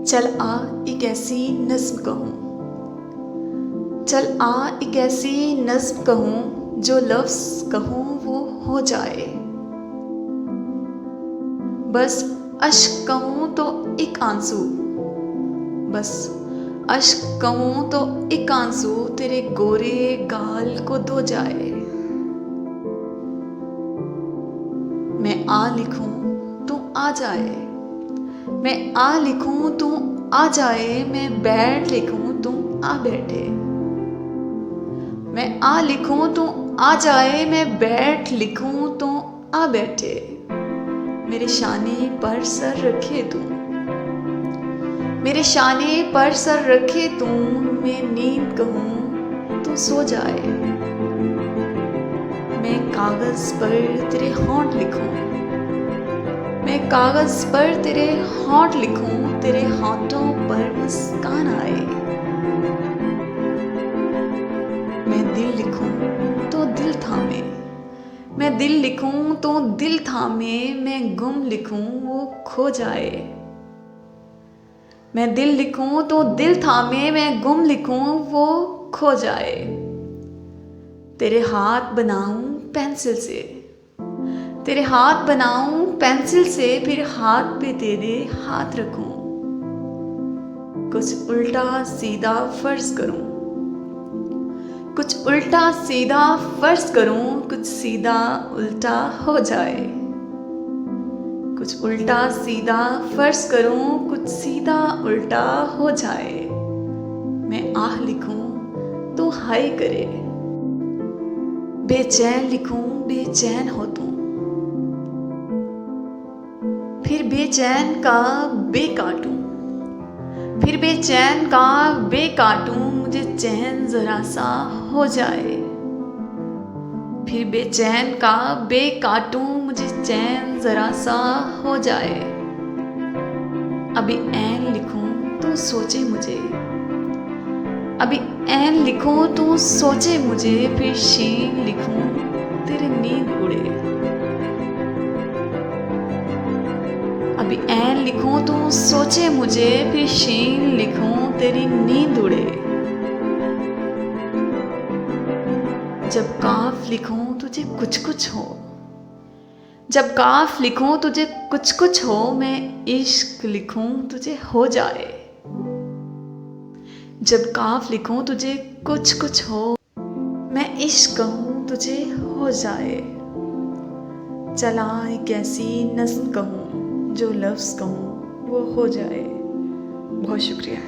चल आ एक ऐसी नज़्म कहूँ, चल आ एक ऐसी नज़्म कहूँ, जो लफ्ज़ कहूँ वो हो जाए। बस अश्क कहूँ तो एक आंसू, बस अश्क कहूँ तो एक आंसू तेरे गोरे गाल को धो जाए। मैं आ लिखूं तू आ जाए, मैं आ लिखूं तू आ जाए, मैं बैठ लिखूं तू आ बैठे। मैं आ लिखूं तू आ जाए, मैं बैठ लिखूं तू आ बैठे। मेरे शाने पर सर रखे तू, मेरे शाने पर सर रखे तू, मैं नींद कहूं तू सो जाए। मैं कागज पर तेरे होंठ लिखूं, मैं कागज पर तेरे होंठ लिखूं, तेरे होंठों पर मुस्कान आए। मैं दिल लिखूं तो दिल थामे, मैं दिल लिखूं तो दिल थामे, मैं गुम लिखूं वो खो जाए। मैं दिल लिखूं तो दिल थामे, मैं गुम लिखूं वो खो जाए। तेरे हाथ बनाऊं पेंसिल से, तेरे हाथ बनाऊं पेंसिल से, फिर हाथ पे तेरे हाथ रखूं। कुछ उल्टा सीधा फर्ज करूं, कुछ उल्टा सीधा फर्ज करूं, कुछ सीधा उल्टा हो जाए। कुछ उल्टा सीधा फर्ज करूं, कुछ सीधा उल्टा हो जाए। मैं आह लिखूं तो हाय करे, बेचैन लिखूं बेचैन हो तू, फिर बेचैन का बे काटूं, फिर बेचैन का बे काटूं, मुझे चैन जरा सा हो जाए। फिर बेचैन का बे काटूं, मुझे चैन जरा सा हो जाए। अभी ऐन लिखूं तो सोचे मुझे, अभी ऐन लिखूं तो सोचे मुझे, फिर शीन लिखूं तेरी नींद उड़े। अभी ऐन लिखूं तो सोचे मुझे, फिर शीन लिखूं तेरी नींद उड़े। जब काफ लिखूं तुझे कुछ कुछ हो, जब काफ लिखूं तुझे कुछ कुछ हो, मैं इश्क लिखूं तुझे हो जाए। जब काफ लिखूं तुझे कुछ कुछ हो, मैं इश्क कहूं तुझे हो जाए। चला एक ऐसी नज़्म कहूं, जो लफ्ज़ कहूं वो हो जाए। बहुत शुक्रिया।